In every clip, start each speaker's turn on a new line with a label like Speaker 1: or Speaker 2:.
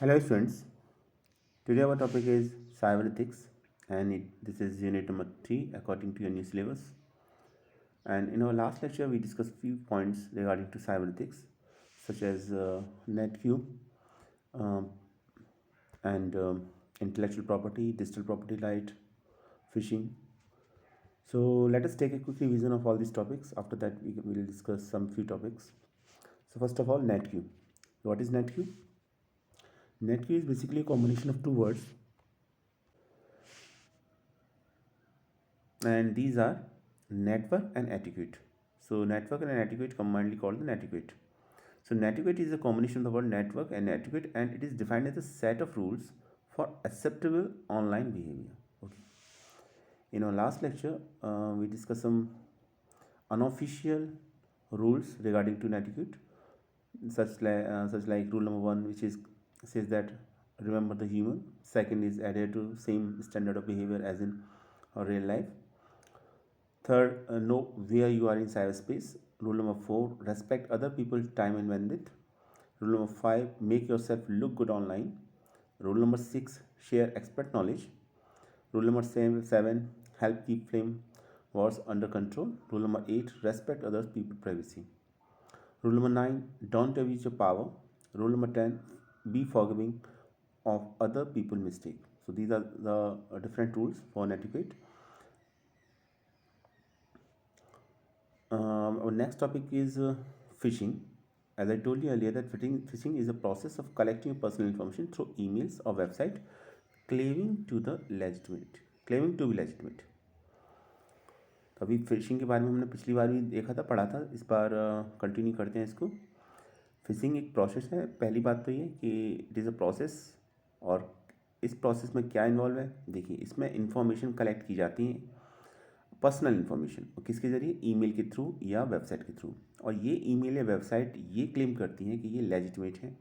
Speaker 1: Hello students, today our topic is cyber ethics and this is unit number 3 according to your new syllabus. And in our last lecture we discussed few points regarding to cyber ethics such as NetQ um, and intellectual property, digital property right, phishing. So let us take a quick revision of all these topics. After that we will discuss some few topics. So first of all, NetQ. What is NetQ? NetQ is basically a combination of two words, and these are network and etiquette. So network and etiquette combinedly called the netiquette. So netiquette is a combination of the word network and etiquette, and it is defined as a set of rules for acceptable online behavior. Okay. In our last lecture, we discussed some unofficial rules regarding to netiquette, such like rule number one, which is says that remember the human. Second is adhere to same standard of behavior as in real life. Third, know where you are in cyberspace. Rule number 4, respect other people's time and bandwidth. Rule number 5, make yourself look good online. Rule number 6, share expert knowledge. Rule number 7, help keep flame wars under control. Rule number 8, respect others people's privacy. Rule number 9, don't abuse your power. Rule number 10, be forgiving of other people's mistake. So these are the different rules for etiquette. Our next topic is phishing. As I told you earlier, that phishing is a process of collecting personal information through emails or website, claiming to be legitimate. तो अभी fishing के बारे में हमने पिछली बार भी देखा था, पढ़ा था. इस बार कंटिन्यू करते हैं इसको. फिशिंग एक प्रोसेस है. पहली बात तो ये कि इट इज़ अ प्रोसेस, और इस प्रोसेस में क्या इन्वॉल्व है. देखिए, इसमें इंफॉर्मेशन कलेक्ट की जाती है, पर्सनल इन्फॉर्मेशन, और किसके ज़रिए, ईमेल के थ्रू या वेबसाइट के थ्रू. और ये ईमेल या वेबसाइट ये क्लेम करती हैं कि ये लेजिटिमेट है,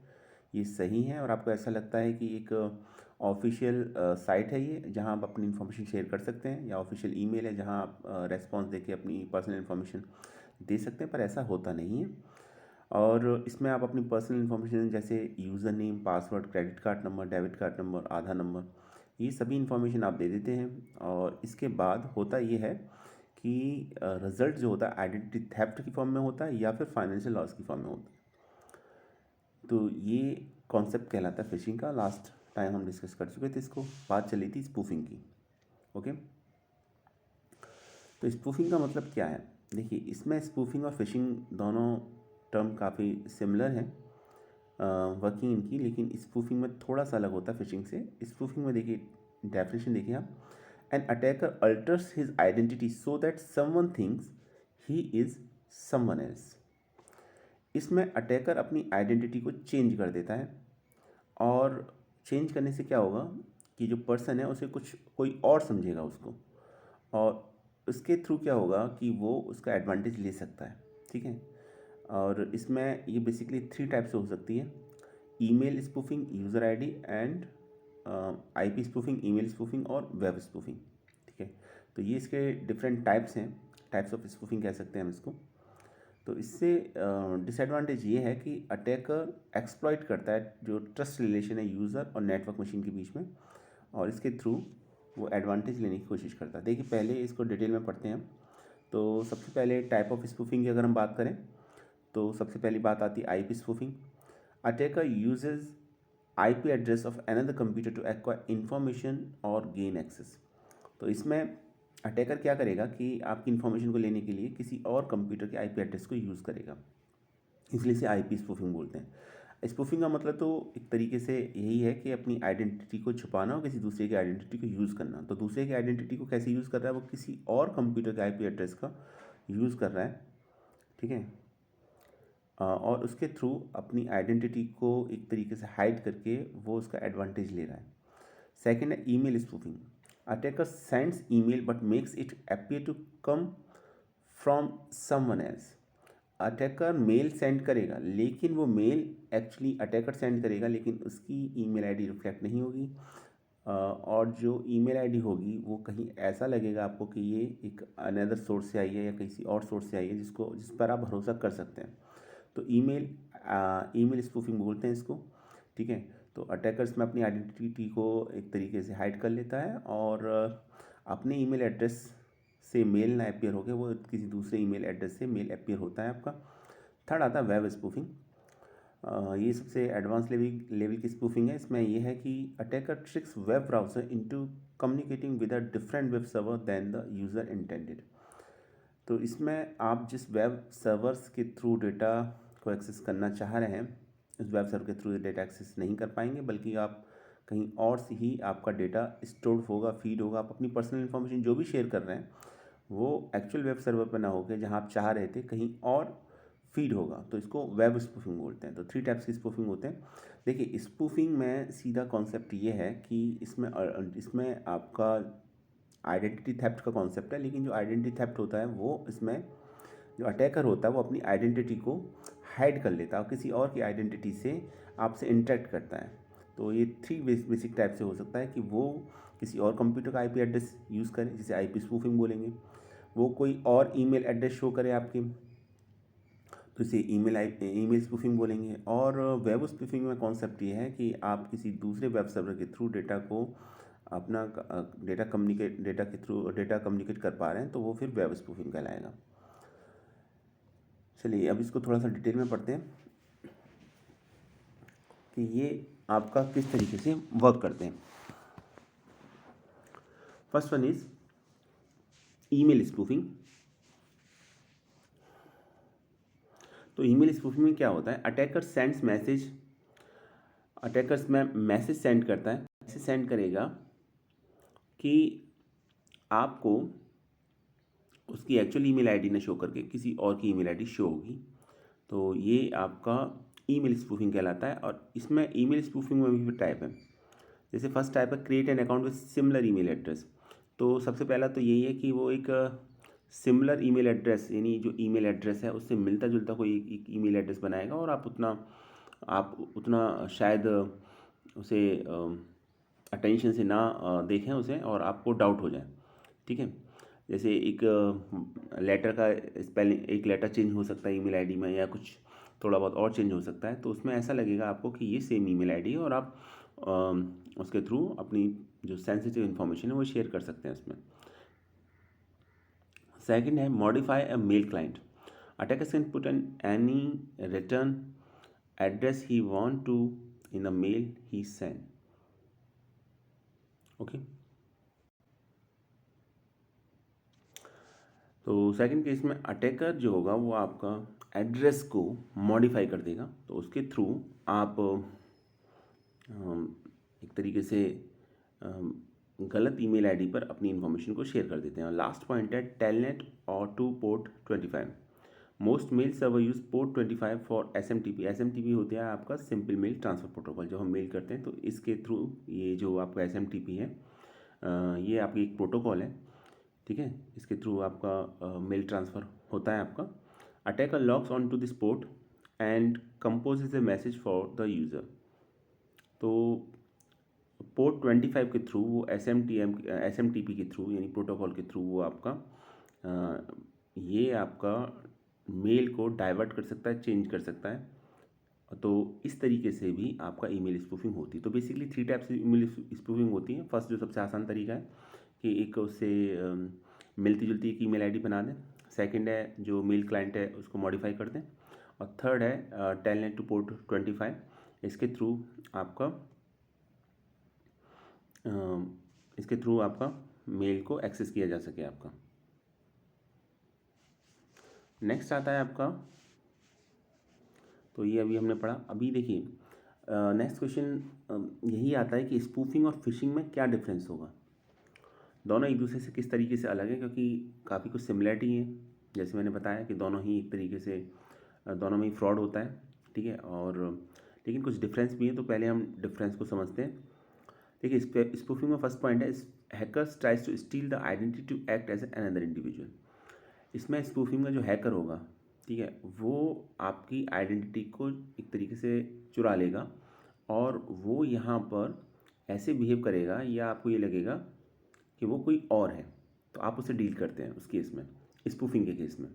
Speaker 1: ये सही है, और आपको ऐसा लगता है कि एक ऑफिशियल साइट है ये, जहां आप अपनी इन्फॉर्मेशन शेयर कर सकते हैं, या ऑफिशियल ईमेल है जहां आप रेस्पॉन्स देके अपनी पर्सनल इन्फॉर्मेशन दे सकते हैं. पर ऐसा होता नहीं है. और इसमें आप अपनी पर्सनल इन्फॉर्मेशन जैसे user name, password, credit card number, debit card number, Aadhaar number, ये सभी इन्फॉर्मेशन आप दे देते हैं. और इसके बाद होता ये है कि रिज़ल्ट जो होता है आइडेंटिटी थेफ्ट की फॉर्म में होता है या फिर फाइनेंशियल लॉस की फॉर्म में होता है. तो ये कॉन्सेप्ट कहलाता है फिशिंग का. लास्ट टाइम हम डिस्कस कर चुके थे इसको. बात चली थी स्पूफिंग की. ओके. तो स्पूफिंग का मतलब क्या है. देखिए, इसमें स्पूफिंग और फिशिंग दोनों टर्म काफ़ी सिमिलर हैं वर्किंग इनकी, लेकिन स्पूफिंग में थोड़ा सा अलग होता है फिशिंग से. स्पूफिंग में देखिए, डेफिनेशन देखिए आप. An attacker altars his identity so that someone thinks he is someone else. इसमें अटैकर अपनी आइडेंटिटी को चेंज कर देता है, और चेंज करने से क्या होगा कि जो पर्सन है उसे कोई और समझेगा उसको, और उसके थ्रू क्या होगा कि वो उसका एडवांटेज ले सकता है. ठीक है. और इसमें ये बेसिकली 3 टाइप से हो सकती है. Email spoofing, user ID, and IP spoofing, email spoofing और वेब स्पूफिंग. ठीक है. तो ये इसके डिफरेंट टाइप्स हैं. टाइप्स ऑफ स्पूफिंग कह सकते हैं हम इसको. तो इससे डिसएडवांटेज ये है कि अटैकर एक्सप्लॉइट करता है जो ट्रस्ट रिलेशन है यूज़र और नेटवर्क मशीन के बीच में, और इसके थ्रू वो एडवांटेज लेने की कोशिश करता है. देखिए, पहले इसको डिटेल में पढ़ते हैं हम. तो सबसे पहले टाइप ऑफ स्पूफिंग की अगर हम बात करें, तो सबसे पहली बात आती है IP spoofing. Attacker uses IP address of another computer to acquire information और गेन एक्सेस. तो इसमें अटैकर क्या करेगा कि आपकी इन्फॉर्मेशन को लेने के लिए किसी और कंप्यूटर के आईपी एड्रेस को यूज़ करेगा. इसलिए इसे आईपी स्पूफिंग बोलते हैं. स्पूफिंग का मतलब तो एक तरीके से यही है कि अपनी आइडेंटिटी को छुपाना और किसी दूसरे की आइडेंटिटी को यूज़ करना. तो दूसरे की आइडेंटिटी को कैसे यूज़ कर रहा है, वो किसी और कंप्यूटर के आईपी एड्रेस का यूज़ कर रहा है. ठीक है. और उसके थ्रू अपनी आइडेंटिटी को एक तरीके से हाइड करके वो उसका एडवांटेज ले रहा है. सेकेंड है email spoofing. Attacker sends email but makes it appear to come from someone else. Attacker mail send करेगा, लेकिन वो मेल एक्चुअली अटैकर सेंड करेगा, लेकिन उसकी ईमेल आईडी रिफ्लेक्ट नहीं होगी. और जो ईमेल आईडी होगी वो कहीं ऐसा लगेगा आपको कि ये एक अनदर सोर्स से आई है या किसी और सोर्स से आई है जिस पर आप भरोसा कर सकते हैं. तो ईमेल स्पूफिंग बोलते हैं इसको. ठीक है. तो अटैकर इसमें अपनी आइडेंटिटी को एक तरीके से हाइड कर लेता है और अपने ईमेल एड्रेस से मेल ना अपीयर होकर वो किसी दूसरे ईमेल एड्रेस से मेल अपीयर होता है आपका। थर्ड आता है वेब स्पूफिंग। ये सबसे एडवांस लेवल की स्पूफिंग है। इसमें ये है कि attacker tricks web browser into communicating with a different web server than the user intended. तो इसमें आप जिस वेब सर्वर्स के थ्रू डेटा को एक्सेस करना चाह रहे हैं उस वेब सर्वर के थ्रू डेटा एक्सेस नहीं कर पाएंगे, बल्कि आप कहीं और से ही आपका डेटा स्टोर होगा, फीड होगा। आप अपनी पर्सनल इन्फॉर्मेशन जो भी शेयर कर रहे हैं वो एक्चुअल वेब सर्वर पर ना होकर जहाँ आप चाह रहे थे कहीं और फीड होगा, तो इसको वेब स्पूफिंग बोलते हैं। तो 3 टाइप्स की स्पूफिंग होते हैं। देखिए, स्पूफिंग में सीधा कॉन्सेप्ट ये है कि इसमें आपका आइडेंटिटी थेफ्ट का कॉन्सेप्ट है, लेकिन जो आइडेंटिटी थेफ्ट होता है वो इसमें जो अटैकर होता है वो अपनी आइडेंटिटी को हाइड कर लेता है और किसी और की आइडेंटिटी से आपसे इंटरेक्ट करता है। तो ये 3 बेसिक टाइप से हो सकता है कि वो किसी और कंप्यूटर का आईपी एड्रेस यूज़ करे, जिसे आईपी स्पूफिंग बोलेंगे। वो कोई और ईमेल एड्रेस शो करे आपके, तो इसे ईमेल स्पूफिंग बोलेंगे। और वेब स्पूफिंग में कॉन्सेप्ट ये है कि आप किसी दूसरे वेब सर्वर के थ्रू डेटा को अपना डेटा कम्युनिकेट कर पा रहे हैं, तो वो फिर वेब स्पूफिंग कहलाएगा। चलिए अब इसको थोड़ा सा डिटेल में पढ़ते हैं कि ये आपका किस तरीके से वर्क करते हैं। First one is email spoofing. तो ईमेल स्पूफिंग में क्या होता है, अटैकर्स में मैसेज सेंड करता है। मैसेज सेंड करेगा कि आपको उसकी एक्चुअल ईमेल आईडी न शो करके किसी और की ईमेल आईडी शो होगी। तो ये आपका ईमेल स्पूफिंग कहलाता है। और इसमें ईमेल स्पूफिंग में भी टाइप है। जैसे फर्स्ट टाइप है create an account with similar email address. तो सबसे पहला तो यही है कि वो एक सिमिलर ईमेल एड्रेस, यानी जो ईमेल एड्रेस है उससे मिलता जुलता कोई एक ईमेल एड्रेस बनाएगा और आप उतना शायद उसे अटेंशन से ना देखें उसे और आपको डाउट हो जाए। ठीक है, जैसे एक लेटर का स्पेलिंग, एक लेटर चेंज हो सकता है ईमेल आईडी में, या कुछ थोड़ा बहुत और चेंज हो सकता है, तो उसमें ऐसा लगेगा आपको कि ये सेम ईमेल आईडी है और आप उसके थ्रू अपनी जो सेंसिटिव इन्फॉर्मेशन है वो शेयर कर सकते हैं उसमें। सेकंड है modify a mail client. Attackers can put an any return address he want to in the mail he send. Okay, तो सेकंड केस में अटैकर जो होगा वो आपका एड्रेस को मॉडिफाई कर देगा, तो उसके थ्रू आप एक तरीके से गलत ईमेल आईडी पर अपनी इन्फॉर्मेशन को शेयर कर देते हैं। और लास्ट पॉइंट है टेलनेट और to port 25। Most mail server use port 25 for SMTP। SMTP होता है आपका सिंपल मेल ट्रांसफ़र प्रोटोकॉल। जब हम मेल करते हैं तो इसके थ्रू ये जो आपका SMTP है ये आपकी एक प्रोटोकॉल है। ठीक है, इसके थ्रू आपका मेल ट्रांसफ़र होता है आपका। Attacker logs on to this port and composes a message for the user. तो पोर्ट 25 के थ्रू वो SMTP के थ्रू, यानी प्रोटोकॉल के थ्रू वो आपका ये आपका मेल को डाइवर्ट कर सकता है, चेंज कर सकता है। तो इस तरीके से भी आपका ईमेल स्पूफिंग होती है। तो बेसिकली 3 टाइप से ईमेल स्पूफिंग होती है। फर्स्ट जो सबसे आसान तरीका है कि एक उससे मिलती जुलती एक ईमेल आईडी बना दें। सेकंड है जो मेल क्लाइंट है उसको मॉडिफाई कर दें। और थर्ड है टेलनेट टू पोर्ट 25। इसके थ्रू आपका मेल को एक्सेस किया जा सके आपका। नेक्स्ट आता है आपका, तो ये अभी हमने पढ़ा। अभी देखिए नेक्स्ट क्वेश्चन यही आता है कि स्पूफिंग और फिशिंग में क्या डिफरेंस होगा, दोनों एक दूसरे से किस तरीके से अलग है, क्योंकि काफ़ी कुछ सिमिलरिटी है। जैसे मैंने बताया कि दोनों ही एक तरीके से दोनों में ही फ्रॉड होता है। ठीक है, और लेकिन कुछ डिफरेंस भी है। तो पहले हम डिफरेंस को समझते हैं। देखिए, स्पूफिंग में फर्स्ट पॉइंट है hackers tries to steal the identity to act as another individual. इसमें स्पूफिंग में जो हैकर होगा, ठीक है, वो आपकी आइडेंटिटी को एक तरीके से चुरा लेगा और वो यहाँ पर ऐसे बिहेव करेगा या आपको ये लगेगा कि वो कोई और है, तो आप उसे डील करते हैं उस केस में, स्पूफिंग के केस में।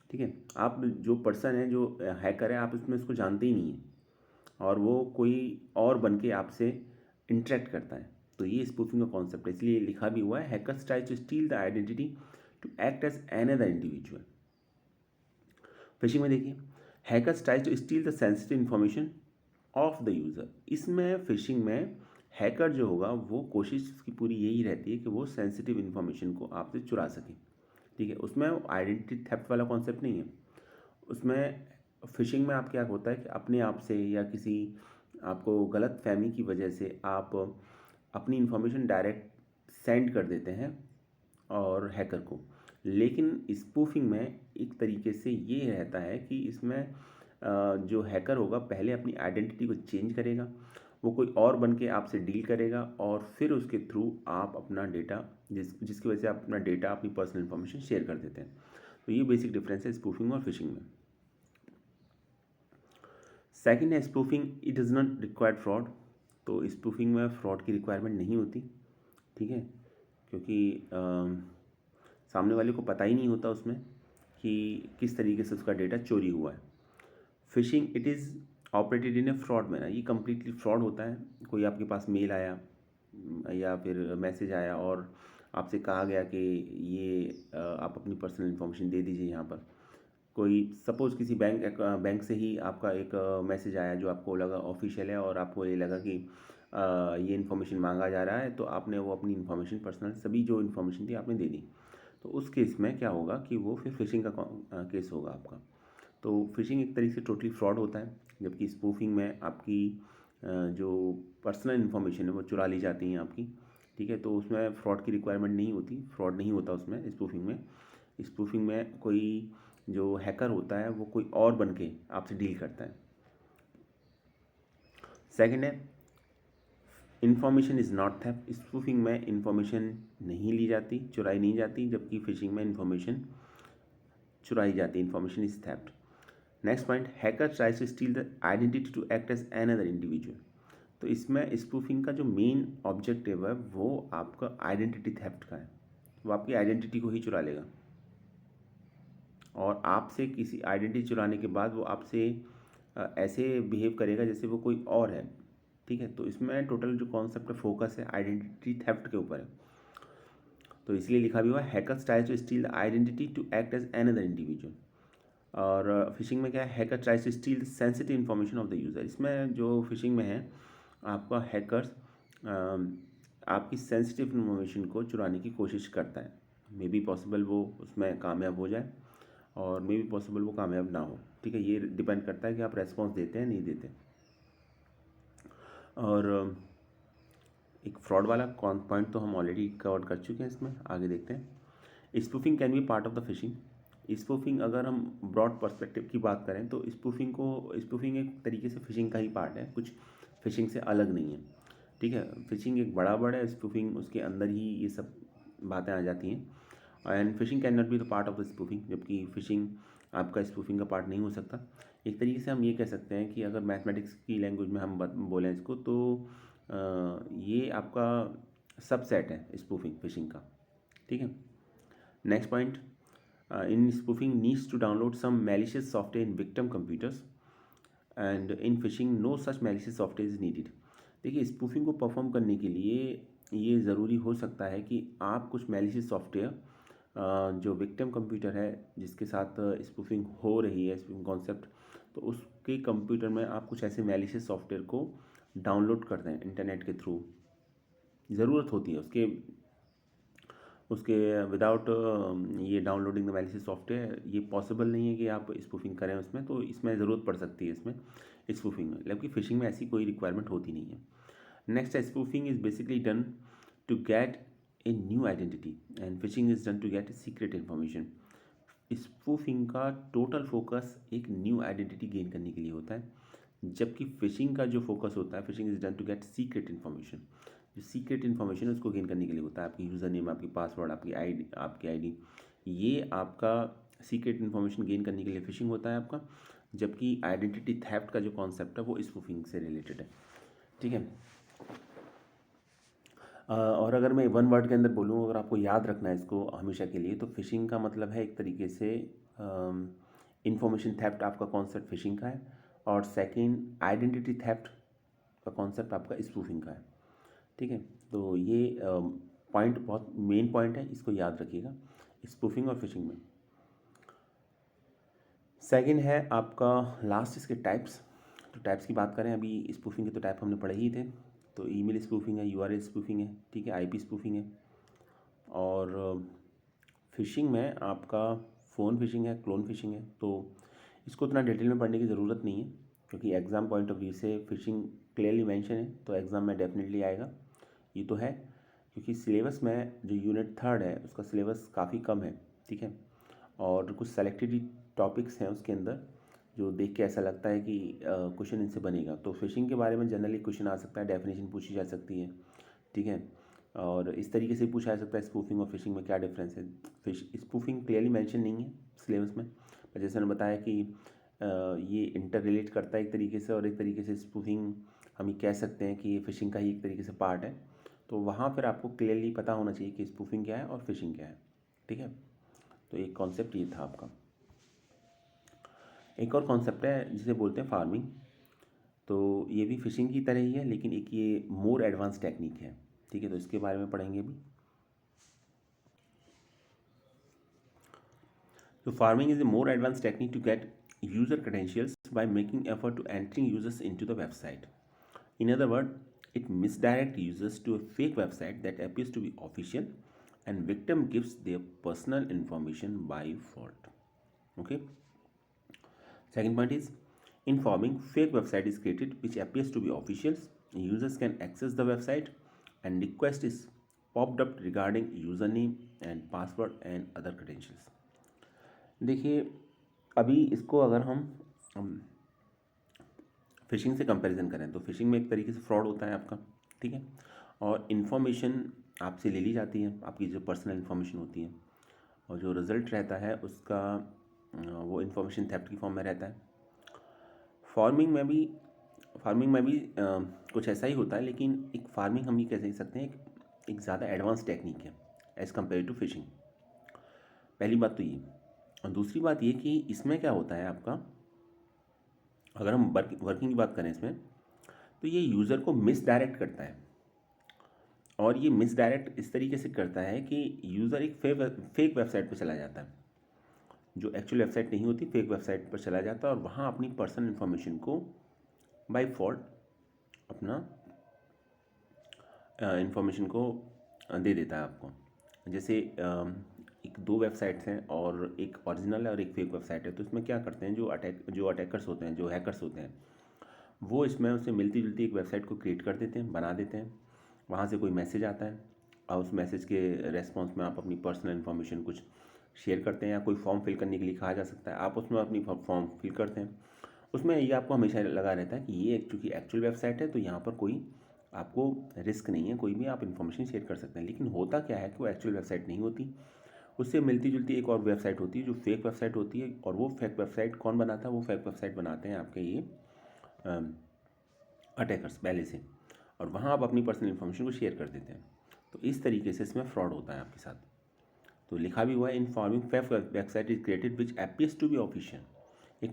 Speaker 1: ठीक है, आप जो पर्सन है, जो हैकर है, आप उसमें उसको जानते ही नहीं हैं, और वो कोई और बन के आपसे इंटरेक्ट करता है। तो ये स्पूफिंग का कॉन्सेप्ट है, इसलिए लिखा भी हुआ है, hackers try to steal the identity to act as another individual. Phishing में देखिए, hackers try to steal the sensitive information of the user. इसमें फिशिंग में हैकर जो होगा वो कोशिश की पूरी यही रहती है कि वो सेंसिटिव इन्फॉर्मेशन को आपसे चुरा सके। ठीक है, उसमें आइडेंटिटी थेफ्ट वाला कॉन्सेप्ट नहीं है। उसमें फिशिंग में आप क्या होता है कि अपने आप से या किसी आपको गलत फहमी की वजह से आप अपनी इन्फॉर्मेशन डायरेक्ट सेंड कर देते हैं और हैकर को। लेकिन स्पूफिंग में एक तरीके से ये रहता है कि इसमें जो हैकर होगा पहले अपनी आइडेंटिटी को चेंज करेगा, वो कोई और बन के आपसे डील करेगा और फिर उसके थ्रू आप अपना डेटा जिसकी वजह से आप अपना डेटा अपनी पर्सनल इन्फॉर्मेशन शेयर कर देते हैं। तो ये बेसिक डिफरेंस है स्पूफिंग और फिशिंग में। सेकंड है spoofing, it does not required fraud. तो स्पूफिंग में फ्रॉड की रिक्वायरमेंट नहीं होती। ठीक है, क्योंकि सामने वाले को पता ही नहीं होता उसमें कि किस तरीके से उसका डेटा चोरी हुआ है। Fishing, it is operated in A fraud manner. ये कम्प्लीटली फ्रॉड होता है। कोई आपके पास मेल आया या फिर मैसेज आया और आपसे कहा गया कि ये आप अपनी पर्सनल इन्फॉर्मेशन दे दीजिए यहाँ पर। कोई सपोज़ किसी बैंक से ही आपका एक मैसेज आया जो आपको लगा ऑफिशियल है और आपको ये लगा कि ये इन्फॉर्मेशन मांगा जा रहा है, तो आपने वो अपनी इन्फॉर्मेशन पर्सनल सभी जो इन्फॉर्मेशन थी आपने दे दी। तो उस केस में क्या होगा कि वो फिर फिशिंग का केस होगा आपका। तो फिशिंग एक तरीके से टोटली फ्रॉड होता है, जबकि स्पूफिंग में आपकी जो पर्सनल इन्फॉर्मेशन है वो चुरा ली जाती हैं आपकी। ठीक है, तो उसमें फ़्रॉड की रिक्वायरमेंट नहीं होती, फ्रॉड नहीं होता उसमें स्पूफिंग में। स्पूफिंग में कोई जो हैकर होता है वो कोई और बन के आपसे डील करता है। सेकंड है information is not theft. Spoofing में इन्फॉर्मेशन नहीं ली जाती, चुराई नहीं जाती, जबकि फिशिंग में इन्फॉर्मेशन चुराई जाती है, information is theft. Next point, hacker tries to steal the identity to act as another individual. तो इसमें स्पूफिंग का जो मेन ऑब्जेक्टिव है वो आपका आइडेंटिटी थेफ्ट का है। वो आपकी आइडेंटिटी को ही चुरा लेगा और आपसे किसी आइडेंटिटी चुराने के बाद वो आपसे ऐसे बिहेव करेगा जैसे वो कोई और है। ठीक है, तो इसमें टोटल जो कॉन्सेप्ट फोकस है आइडेंटिटी थेफ्ट के ऊपर है। तो इसलिए लिखा भी हुआ है, hacker tries to steal the identity to act as another individual. और फिशिंग में क्या है, hacker tries to steal the sensitive information of the user. इसमें जो फिशिंग में है आपका हैकर्स आपकी सेंसिटिव इन्फॉर्मेशन को चुराने की कोशिश करता है। मे बी पॉसिबल वो उसमें कामयाब हो जाए और मे बी पॉसिबल वो कामयाब ना हो। ठीक है, ये डिपेंड करता है कि आप रेस्पॉन्स देते हैं नहीं देते। और एक फ्रॉड वाला पॉइंट तो हम ऑलरेडी कवर कर चुके हैं, इसमें आगे देखते हैं। Spoofing can be part of the fishing. Spoofing अगर हम ब्रॉड पर्सपेक्टिव की बात करें तो स्पूफिंग एक तरीके से फिशिंग का ही पार्ट है, कुछ फिशिंग से अलग नहीं है। ठीक है, फिशिंग एक बड़ा वर्ड है, स्पूफिंग उसके अंदर ही ये सब बातें आ जाती हैं। And fishing can not be the part of the spoofing, जबकि फिशिंग आपका स्पूफिंग का पार्ट नहीं हो सकता। एक तरीके से हम ये कह सकते हैं कि अगर मैथमेटिक्स की लैंग्वेज में हम बोलें इसको तो ये आपका सबसेट है स्पूफिंग फिशिंग का। ठीक है, next point, in spoofing needs to download some malicious software in victim computers and in phishing no such malicious software is needed। देखिए, स्पूफिंग को परफॉर्म करने के लिए ये ज़रूरी हो सकता है कि आप कुछ malicious सॉफ्टवेयर जो विक्टिम कंप्यूटर है जिसके साथ स्पूफिंग हो रही है, स्पूफिंग कॉन्सेप्ट, तो उसके कंप्यूटर में आप कुछ ऐसे malicious सॉफ्टवेयर को डाउनलोड करते हैं इंटरनेट के थ्रू। ज़रूरत होती है उसके उसके विदाउट ये डाउनलोडिंग द मैलिशियस सॉफ्टवेयर ये पॉसिबल नहीं है कि आप स्पूफिंग करें उसमें, तो इसमें ज़रूरत पड़ सकती है इसमें स्पूफिंग में, जबकि फिशिंग में ऐसी कोई रिक्वायरमेंट होती नहीं है। नेक्स्ट है spoofing is basically done to get a new identity and phishing is done to get secret information. Spoofing का टोटल फोकस एक न्यू आइडेंटिटी गेन करने के लिए होता है, जबकि फिशिंग का जो फोकस होता है, phishing is done to get secret information. जो सीक्रेट इन्फॉर्मेशन है उसको गेन करने के लिए होता है, आपकी यूज़र नेम, आपकी पासवर्ड, आपकी आईडी, ये आपका सीक्रेट इन्फॉर्मेशन गेन करने के लिए फिशिंग होता है आपका, जबकि आइडेंटिटी थेफ्ट का जो कॉन्सेप्ट है वो स्पूफिंग से रिलेटेड है। ठीक है, और अगर मैं वन वर्ड के अंदर बोलूँ, अगर आपको याद रखना है इसको हमेशा के लिए, तो फिशिंग का मतलब है एक तरीके से इन्फॉर्मेशन थेफ्ट आपका कॉन्सेप्ट फिशिंग का है, और सेकंड आइडेंटिटी थेफ्ट का कॉन्सेप्ट आपका स्पूफिंग का है। ठीक है, तो ये पॉइंट बहुत मेन पॉइंट है, इसको याद रखिएगा स्पूफिंग और फिशिंग में। सेकंड है आपका लास्ट इसके टाइप्स। तो टाइप्स की बात करें, अभी स्पूफिंग के तो टाइप हमने पढ़े ही थे। तो ईमेल स्पूफिंग है, यूआरएल स्पूफिंग है, ठीक है, आईपी स्पूफिंग है। और फिशिंग में आपका फ़ोन फिशिंग है, क्लोन फिशिंग है। तो इसको उतना डिटेल में पढ़ने की ज़रूरत नहीं है, क्योंकि एग्ज़ाम पॉइंट ऑफ व्यू से फिशिंग क्लियरली मेंशन है, तो एग्ज़ाम में डेफिनेटली आएगा। ये तो है, क्योंकि सिलेबस में जो यूनिट 3 है उसका सिलेबस काफ़ी कम है, ठीक है। और कुछ सेलेक्टेड टॉपिक्स हैं उसके अंदर जो देख के ऐसा लगता है कि क्वेश्चन इनसे बनेगा। तो फिशिंग के बारे में जनरली क्वेश्चन आ सकता है, डेफिनेशन पूछी जा सकती है, ठीक है। और इस तरीके से पूछा जा सकता है स्पूफिंग और फिशिंग में क्या डिफरेंस है। स्पूफिंग क्लियरली मेंशन नहीं है सिलेबस में, पर जैसे मैंने बताया कि ये इंटर रिलेट करता है एक तरीके से, और एक तरीके से स्पूफिंग हम ये कह सकते हैं कि ये फिशिंग का ही एक तरीके से पार्ट है। तो वहाँ फिर आपको क्लियरली पता होना चाहिए कि स्पूफिंग क्या है और फिशिंग क्या है, ठीक है। तो एक कॉन्सेप्ट ये था आपका। एक और कॉन्सेप्ट है जिसे बोलते हैं फार्मिंग। तो ये भी फिशिंग की तरह ही है, लेकिन एक ये मोर एडवांस टेक्निक है, ठीक है। तो इसके बारे में पढ़ेंगे अभी। So farming is a more advanced technique to get user credentials by making effort to entering users into the website. In other words, it misdirects users to a fake website that appears to be official, and victim gives their personal information by fault. Okay. Second point is, in farming, fake website is created which appears to be official. Users can access the website and request is popped up regarding username and password and other credentials. देखिए, अभी इसको अगर हम fishing से comparison करें तो fishing में एक तरीके से फ्रॉड होता है आपका, ठीक है। और इन्फॉर्मेशन आपसे ले ली जाती है, आपकी जो पर्सनल इन्फॉर्मेशन होती है, और जो रिज़ल्ट रहता है उसका वो इन्फॉर्मेशन थेफ्ट की फॉर्म में रहता है। फार्मिंग में भी कुछ ऐसा ही होता है, लेकिन एक फार्मिंग हम ये कह सकते हैं एक ज़्यादा एडवांस टेक्निक है एज़ कम्पेयर टू फिशिंग। पहली बात तो ये, और दूसरी बात ये कि इसमें क्या होता है आपका, अगर हम वर्किंग की बात करें इसमें, तो ये यूज़र को मिसडायरेक्ट करता है। और ये मिसडायरेक्ट इस तरीके से करता है कि यूज़र एक फेक वेबसाइट पर चला जाता है, जो एक्चुअल वेबसाइट नहीं होती, फेक वेबसाइट पर चला जाता है, और वहाँ अपनी पर्सनल इन्फॉर्मेशन को बाय फॉल्ट अपना इन्फॉर्मेशन को दे देता है आपको। जैसे एक दो वेबसाइट्स हैं, और एक ओरिजिनल है और एक फेक वेबसाइट है। तो इसमें क्या करते हैं, जो अटैकर्स होते हैं, जो हैकर्स होते हैं, वो इसमें उससे मिलती जुलती एक वेबसाइट को क्रिएट कर देते हैं, बना देते हैं। वहाँ से कोई मैसेज आता है, और उस मैसेज के रेस्पॉन्स में आप अपनी पर्सनल इन्फॉर्मेशन कुछ शेयर करते हैं, या कोई फॉर्म फिल करने के लिए कहा जा सकता है, आप उसमें अपनी फॉर्म फिल करते हैं। उसमें ये आपको हमेशा लगा रहता है कि ये चूँकि एक्चुअल वेबसाइट है, तो यहाँ पर कोई आपको रिस्क नहीं है, कोई भी आप इन्फॉर्मेशन शेयर कर सकते हैं। लेकिन होता क्या है कि वो एक्चुअल वेबसाइट नहीं होती, उससे मिलती जुलती एक और वेबसाइट होती है जो फेक वेबसाइट होती है। और वो फेक वेबसाइट कौन बनाता है, वो फेक वेबसाइट बनाते हैं आपके ये अटैकर्स पहले से, और वहाँ आप अपनी पर्सनल इन्फॉर्मेशन को शेयर कर देते हैं। तो इस तरीके से इसमें फ्रॉड होता है आपके साथ। तो लिखा भी हुआ है, in pharming fake website is created which appears to be official. एक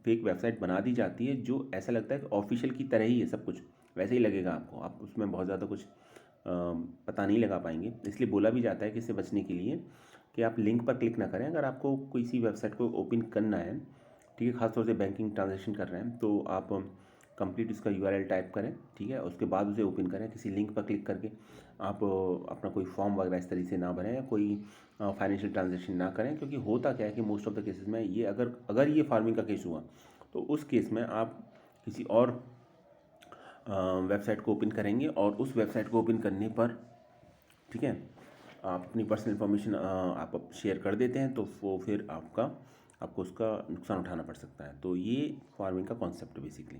Speaker 1: फेक वेबसाइट बना दी जाती है जो ऐसा लगता है कि ऑफिशियल की तरह ही है, सब कुछ वैसे ही लगेगा आपको, आप उसमें बहुत ज़्यादा कुछ पता नहीं लगा पाएंगे। इसलिए बोला भी जाता है कि इससे बचने के लिए कि आप लिंक पर क्लिक ना करें। अगर आपको किसी वेबसाइट को ओपन करना है, ठीक है, खासतौर से बैंकिंग ट्रांजेक्शन कर रहे हैं, तो आप कंप्लीट उसका यूआरएल टाइप करें, ठीक है, उसके बाद उसे ओपन करें। किसी लिंक पर क्लिक करके आप अपना कोई फॉर्म वगैरह इस तरीके से ना भरें, या कोई फाइनेंशियल ट्रांजेक्शन ना करें। क्योंकि होता क्या है कि मोस्ट ऑफ द केसेस में ये अगर ये फार्मिंग का केस हुआ, तो उस केस में आप किसी और वेबसाइट को ओपन करेंगे, और उस वेबसाइट को ओपन करने पर, ठीक है, आप अपनी पर्सनल इन्फॉर्मेशन आप शेयर कर देते हैं, तो वो फिर आपको उसका नुकसान उठाना पड़ सकता है। तो ये फार्मिंग का कॉन्सेप्ट है बेसिकली।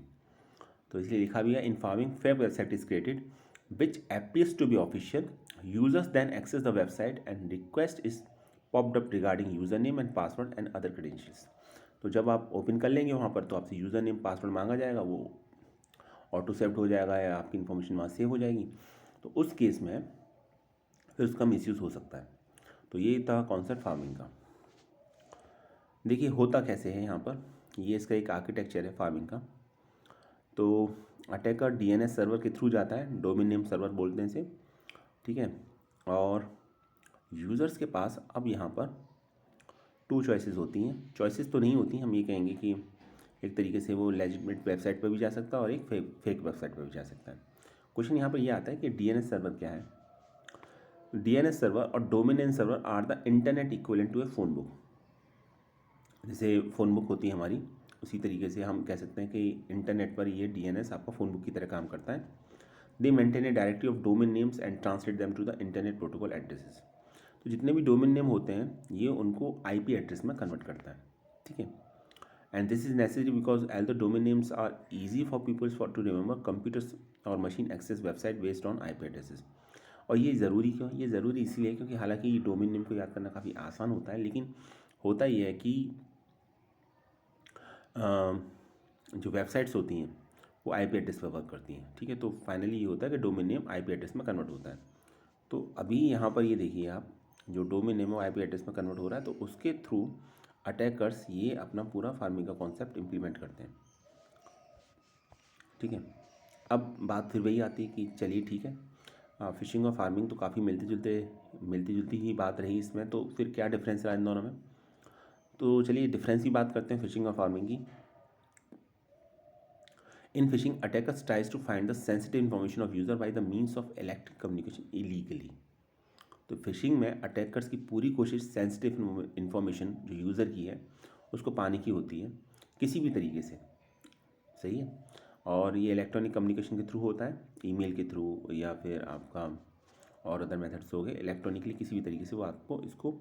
Speaker 1: तो इसलिए लिखा भी है, in pharming fake website is created which appears to be official, users then access the website and request is popped up regarding user name and password and other credentials. तो जब आप open कर लेंगे वहाँ पर, तो आपसे यूज़र नेम पासवर्ड मांगा जाएगा, वो ऑटो सेव्ड हो जाएगा, या आपकी इन्फॉर्मेशन वहाँ सेव हो जाएगी। तो उस केस में फिर उसका मिसयूज़ हो सकता है। तो ये था कॉन्सेप्ट फार्मिंग का। देखिए होता कैसे है यहाँ पर, ये इसका एक आर्किटेक्चर है फार्मिंग का। तो अटैकर डीएनएस सर्वर के थ्रू जाता है, डोमेन नेम सर्वर बोलते हैं इसे, ठीक है। और यूज़र्स के पास अब यहाँ पर टू चॉइसेस होती हैं, चॉइसेस तो नहीं होती, हम ये कहेंगे कि एक तरीके से वो लेजिटिमेट वेबसाइट पर भी जा सकता है और एक फेक वेबसाइट पर भी जा सकता है। क्वेश्चन यहाँ पर ये आता है कि डीएनएस सर्वर क्या है। डीएनएस सर्वर और domain name server are the internet equivalent to a phone book. जैसे फ़ोन बुक होती है हमारी, उसी तरीके से हम कह सकते हैं कि इंटरनेट पर ये डीएनएस आपका फ़ोन बुक की तरह काम करता है। They maintain a directory of domain names and translate them to the internet protocol addresses. तो जितने भी डोमेन नेम होते हैं ये उनको आईपी एड्रेस में कन्वर्ट करता है, ठीक है। And this is necessary because all the domain names are easy for peoples for to remember, computers और machine access website based on IP addresses. और ये ज़रूरी क्यों, ये ज़रूरी इसलिए क्योंकि हालांकि ये डोमेन नेम को याद करना काफ़ी आसान होता है, लेकिन होता ही है कि जो वेबसाइट्स होती हैं वो आईपी एड्रेस पर वर्क करती हैं, ठीक है। तो फाइनली ये होता है कि डोमेन नेम आईपी एड्रेस में कन्वर्ट होता है। तो अभी यहाँ पर ये देखिए आप, जो डोमेन नेम आईपी एड्रेस में कन्वर्ट हो रहा है, तो उसके थ्रू अटैकर्स ये अपना पूरा फार्मिंग का कॉन्सेप्ट इम्प्लीमेंट करते हैं, ठीक है। अब बात फिर वही आती है कि चलिए ठीक है, फिशिंग और फार्मिंग तो काफ़ी मिलती जुलती ही बात रही इसमें, तो फिर क्या डिफरेंस रहा इन दोनों में। तो चलिए डिफरेंस की बात करते हैं फिशिंग और फार्मिंग की। In phishing, attackers tries to find the sensitive information of user by the means of electronic communication illegally. तो फिशिंग में अटैकर्स की पूरी कोशिश सेंसिटिव इन्फॉर्मेशन जो यूज़र की है उसको पाने की होती है किसी भी तरीके से, सही है। और ये इलेक्ट्रॉनिक कम्युनिकेशन के थ्रू होता है, ईमेल के थ्रू या फिर आपका और अदर मेथड्स हो गए, इलेक्ट्रॉनिकली किसी भी तरीके से वो आपको इसको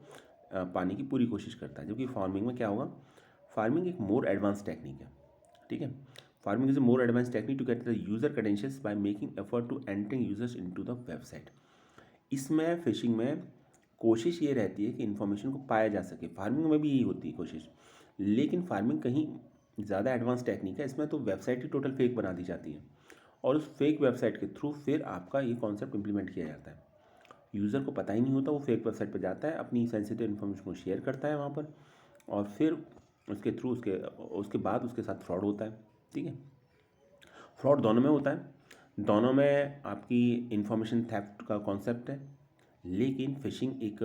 Speaker 1: पाने की पूरी कोशिश करता है। जबकि फार्मिंग में क्या होगा, फार्मिंग एक मोर एडवांस टेक्निक है, ठीक है। Pharming is a more advance technique to get the user credentials by making effort to entering users into the website. इसमें फिशिंग में कोशिश ये रहती है कि इन्फॉर्मेशन को पाया जा सके, फार्मिंग में भी यही होती है कोशिश, लेकिन फार्मिंग कहीं ज़्यादा एडवांस टेक्निक है। इसमें तो वेबसाइट ही टोटल फेक बना दी जाती है और उस फेक वेबसाइट के थ्रू फिर आपका ये कॉन्सेप्ट इंप्लीमेंट किया जाता है। यूज़र को पता ही नहीं होता, वो फेक वेबसाइट पर जाता है, अपनी सेंसिटिव इन्फॉर्मेशन को शेयर करता है वहाँ पर, और फिर उसके थ्रू उसके बाद उसके साथ फ्रॉड होता है, ठीक है। फ्रॉड दोनों में होता है, दोनों में आपकी इंफॉर्मेशन थेफ्ट का कॉन्सेप्ट है, लेकिन फिशिंग एक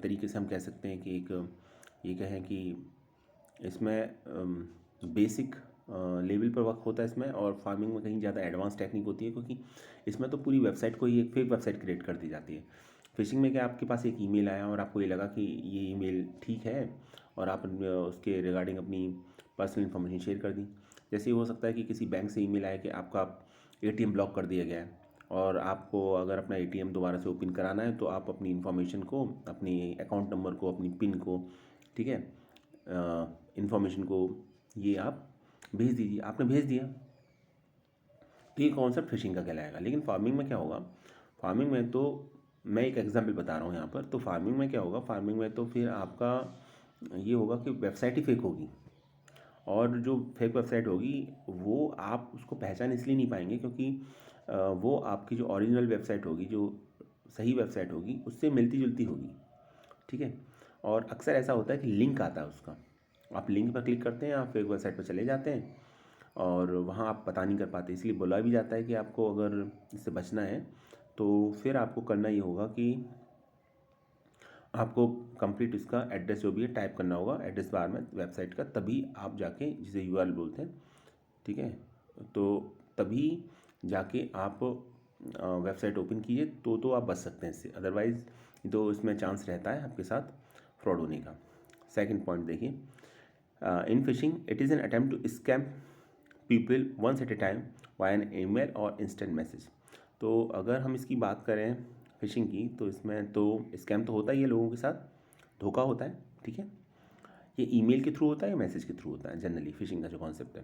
Speaker 1: तरीके से हम कह सकते हैं कि एक ये कहें कि इसमें बेसिक लेवल पर वर्क होता है इसमें, और फार्मिंग में कहीं ज़्यादा एडवांस टेक्निक होती है, क्योंकि इसमें तो पूरी वेबसाइट को ही एक फेक वेबसाइट क्रिएट कर दी जाती है। फिशिंग में क्या, आपके पास एक ईमेल आया और आपको ये लगा कि ये ईमेल ठीक है और आप उसके रिगार्डिंग अपनी पर्सनल इन्फॉर्मेशन शेयर कर दी। जैसे ही हो सकता है कि किसी बैंक से ईमेल आया कि आपका एटीएम ब्लॉक कर दिया गया है और आपको अगर अपना एटीएम दोबारा से ओपन कराना है तो आप अपनी इन्फॉर्मेशन को, अपनी अकाउंट नंबर को, अपनी पिन को, ठीक है, इन्फॉर्मेशन को ये आप भेज दीजिए। आपने भेज दिया तो ये कॉन्सेप्ट फिशिंग का कहलाएगा। लेकिन फार्मिंग में क्या होगा, फार्मिंग में तो मैं एक एग्जांपल बता रहा हूँ यहाँ पर, तो फार्मिंग में क्या होगा, फार्मिंग में तो फिर आपका ये होगा कि वेबसाइट ही फेक होगी, और जो फेक वेबसाइट होगी वो आप उसको पहचान इसलिए नहीं पाएंगे क्योंकि वो आपकी जो ओरिजिनल वेबसाइट होगी, जो सही वेबसाइट होगी, उससे मिलती जुलती होगी, ठीक है। और अक्सर ऐसा होता है कि लिंक आता है उसका, आप लिंक पर क्लिक करते हैं, आप फेक वेबसाइट पर चले जाते हैं और वहाँ आप पता नहीं कर पाते। इसलिए बोला भी जाता है कि आपको अगर इससे बचना है तो फिर आपको करना ये होगा कि आपको कंप्लीट इसका एड्रेस जो भी है टाइप करना होगा एड्रेस बार में वेबसाइट का, तभी आप जाके, जिसे यूआरएल बोलते हैं, ठीक है, तो तभी जाके आप वेबसाइट ओपन कीजिए तो आप बच सकते हैं इससे, अदरवाइज़ तो इसमें चांस रहता है आपके साथ फ्रॉड होने का। सेकंड पॉइंट देखिए, in phishing it is an attempt to scam people once at a time by an email और इंस्टेंट मैसेज। तो अगर हम इसकी बात करें फिशिंग की, तो इसमें तो स्कैम तो होता ही है, लोगों के साथ धोखा होता है, ठीक है। ये ईमेल के थ्रू होता है या मैसेज के थ्रू होता है जनरली फिशिंग का जो कॉन्सेप्ट है,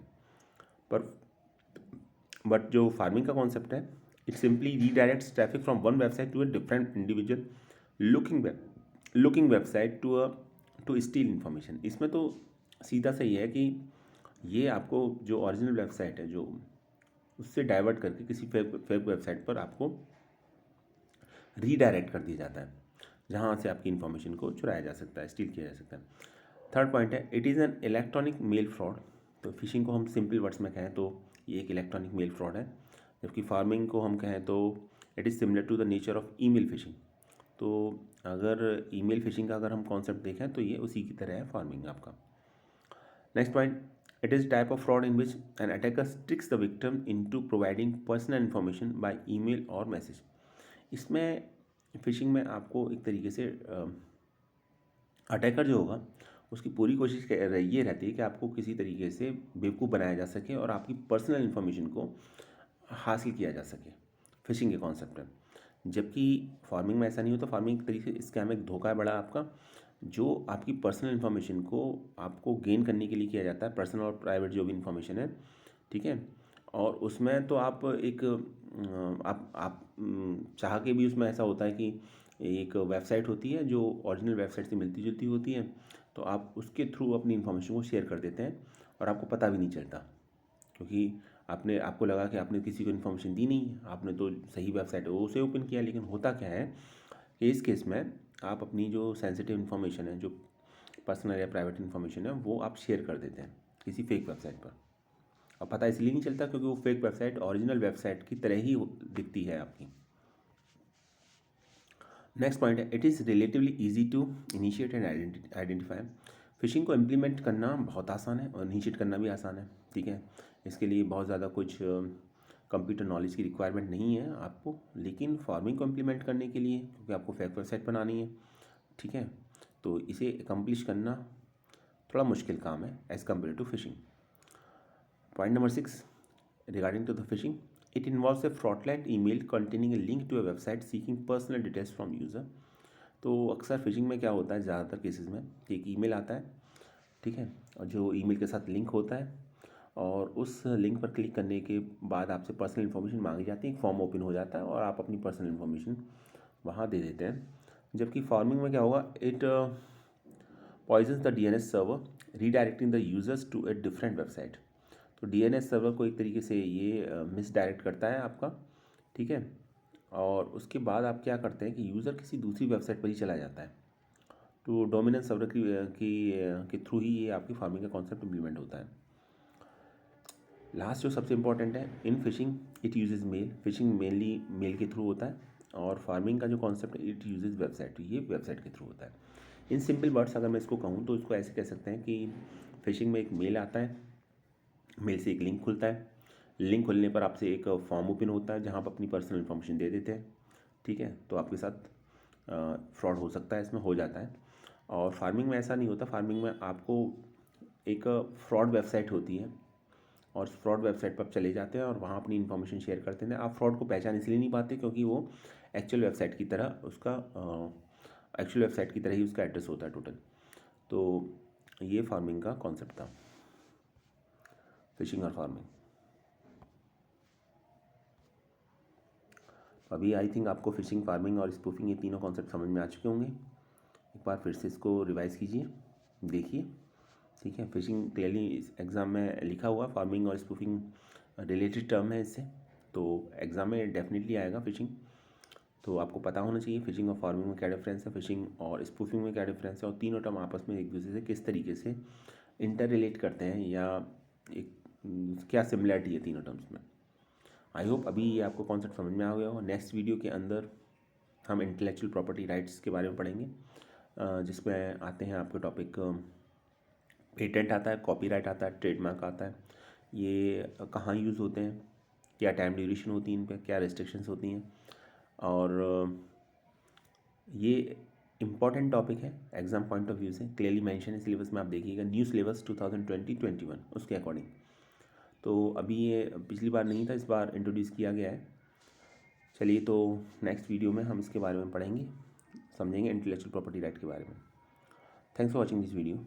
Speaker 1: पर बट जो फार्मिंग का कॉन्सेप्ट है, it simply redirects traffic from one website to a different individual looking website to steal information. इसमें तो सीधा सही है कि ये आपको जो ओरिजिनल वेबसाइट है, जो उससे डाइवर्ट करके किसी फेक वेबसाइट पर आपको रीडायरेक्ट कर दिया जाता है, जहाँ से आपकी इन्फॉर्मेशन को चुराया जा सकता है, स्टील किया जा सकता है। थर्ड पॉइंट है it is an electronic mail fraud. तो फिशिंग को हम सिंपल वर्ड्स में कहें तो ये एक इलेक्ट्रॉनिक मेल फ्रॉड है, जबकि फार्मिंग को हम कहें तो it is similar to the nature of email phishing. तो अगर ईमेल फिशिंग का अगर हम कॉन्सेप्ट देखें तो ये उसी की तरह है फार्मिंग आपका। Next point, it is type of fraud in which an attacker tricks the victim into providing personal information by email और मैसेज। इसमें फिशिंग में आपको एक तरीके से अटैकर जो होगा उसकी पूरी कोशिश ये रहती है कि आपको किसी तरीके से बेवकूफ़ बनाया जा सके और आपकी पर्सनल इन्फॉर्मेशन को हासिल किया जा सके फिशिंग के कॉन्सेप्ट में। जबकि फार्मिंग में ऐसा नहीं होता। फार्मिंग एक तरीके से स्कैम एक धोखा है बड़ा आपका, जो आपकी पर्सनल इन्फॉर्मेशन को आपको गेन करने के लिए किया जाता है, पर्सनल और प्राइवेट जो भी इन्फॉर्मेशन है, ठीक है। और उसमें तो आप एक आप चाह के भी उसमें ऐसा होता है कि एक वेबसाइट होती है जो ओरिजिनल वेबसाइट से मिलती जुलती होती है, तो आप उसके थ्रू अपनी इन्फॉर्मेशन को शेयर कर देते हैं और आपको पता भी नहीं चलता, क्योंकि आपको लगा कि आपने किसी को इन्फॉर्मेशन दी नहीं, आपने तो सही वेबसाइट है वो उसे ओपन किया। लेकिन होता क्या है कि इस केस में आप अपनी जो सेंसिटिव इन्फॉर्मेशन है, जो पर्सनल या प्राइवेट इन्फॉर्मेशन है, वो आप शेयर कर देते हैं किसी फेक वेबसाइट पर। अब पता इसलिए नहीं चलता क्योंकि वो फेक वेबसाइट ओरिजिनल वेबसाइट की तरह ही दिखती है आपकी। नेक्स्ट पॉइंट है it is relatively easy to initiate and identify. Phishing को इम्प्लीमेंट करना बहुत आसान है और इनिशिएट करना भी आसान है, ठीक है। इसके लिए बहुत ज़्यादा कुछ कंप्यूटर नॉलेज की रिक्वायरमेंट नहीं है आपको। लेकिन फार्मिंग को इम्प्लीमेंट करने के लिए, क्योंकि आपको फेक वेबसाइट बनानी है, ठीक है, तो इसे अकम्प्लिश करना थोड़ा मुश्किल काम है as compare to phishing. Point number 6 regarding to the phishing, it involves a fraudulent email containing a link to a website seeking personal details from user। तो अक्सर फिशिंग में क्या होता है ज़्यादातर केसेस में कि एक ईमेल आता है, ठीक है, और जो ईमेल के साथ लिंक होता है और उस लिंक पर क्लिक करने के बाद आपसे पर्सनल इन्फॉर्मेशन मांगी जाती है, एक फॉर्म ओपन हो जाता है और आप अपनी पर्सनल इन्फॉर्मेशन वहाँ दे देते हैं। जबकि फार्मिंग में क्या होगा, it poisons the DNS server redirecting the users to a different website. तो डीएनएस सर्वर को एक तरीके से ये मिसडायरेक्ट करता है आपका, ठीक है। और उसके बाद आप क्या करते हैं कि यूज़र किसी दूसरी वेबसाइट पर ही चला जाता है। तो डोमिनेंस सर्वर के थ्रू ही ये आपकी फार्मिंग का कॉन्सेप्ट इम्प्लीमेंट होता है। लास्ट जो सबसे इंपॉर्टेंट है, in phishing it uses mail. Phishing mainly mail के थ्रू होता है और फार्मिंग का जो कॉन्सेप्ट है इट यूजेज वेबसाइट, तो ये वेबसाइट के थ्रू होता है। इन सिंपल वर्ड्स अगर मैं इसको कहूँ तो इसको ऐसे कह सकते हैं कि फिशिंग में एक मेल आता है, मेल से एक लिंक खुलता है, लिंक खुलने पर आपसे एक फॉर्म ओपन होता है जहाँ आप अपनी पर्सनल इन्फॉर्मेशन दे देते हैं, ठीक है। तो आपके साथ फ्रॉड हो सकता है, इसमें हो जाता है। और फार्मिंग में ऐसा नहीं होता। फार्मिंग में आपको एक फ्रॉड वेबसाइट होती है और उस फ्रॉड वेबसाइट पर आप चले जाते हैं और वहाँ अपनी इन्फॉर्मेशन शेयर करते हैं। आप फ्रॉड को पहचान इसलिए नहीं पाते क्योंकि वो एक्चुअल वेबसाइट की तरह उसका एक्चुअल वेबसाइट की तरह ही उसका एड्रेस होता है टोटल। तो ये फार्मिंग का कॉन्सेप्ट था, फिशिंग और फार्मिंग। अभी आई थिंक आपको फिशिंग, फार्मिंग और स्पूफिंग ये तीनों कॉन्सेप्ट समझ में आ चुके होंगे। एक बार फिर से इसको रिवाइज कीजिए, देखिए, ठीक है। फिशिंग क्लियरली एग्ज़ाम में लिखा हुआ, फार्मिंग और स्पूफिंग रिलेटेड टर्म है इससे, तो एग्ज़ाम में डेफिनेटली आएगा फिशिंग। तो आपको पता होना चाहिए फिशिंग और फार्मिंग में क्या डिफरेंस है, फिशिंग और स्पूफिंग में क्या डिफरेंस है, और तीनों टर्म आपस में एक दूसरे से किस तरीके से इंटर रिलेट करते हैं या एक क्या सिमिलरिटी है तीनों टर्म्स में। आई होप अभी ये आपको कॉन्सेप्ट समझ में आ गया हो। नेक्स्ट वीडियो के अंदर हम इंटेलेक्चुअल प्रॉपर्टी राइट्स के बारे में पढ़ेंगे, जिसमें आते हैं आपके टॉपिक पेटेंट आता है, कॉपीराइट आता है, ट्रेडमार्क आता है। ये कहाँ यूज़ होते हैं, क्या टाइम ड्यूरेशन होती है इन पर, क्या रेस्ट्रिक्शंस होती हैं, और ये इम्पॉर्टेंट टॉपिक है एग्ज़ाम पॉइंट ऑफ व्यू से, क्लियरली मेंशन है सिलेबस में। आप देखिएगा न्यू सिलेबस 2020-21 उसके अकॉर्डिंग। तो अभी ये पिछली बार नहीं था, इस बार इंट्रोड्यूस किया गया है। चलिए, तो नेक्स्ट वीडियो में हम इसके बारे में पढ़ेंगे, समझेंगे इंटेलेक्चुअल प्रॉपर्टी राइट के बारे में। Thanks for watching this video.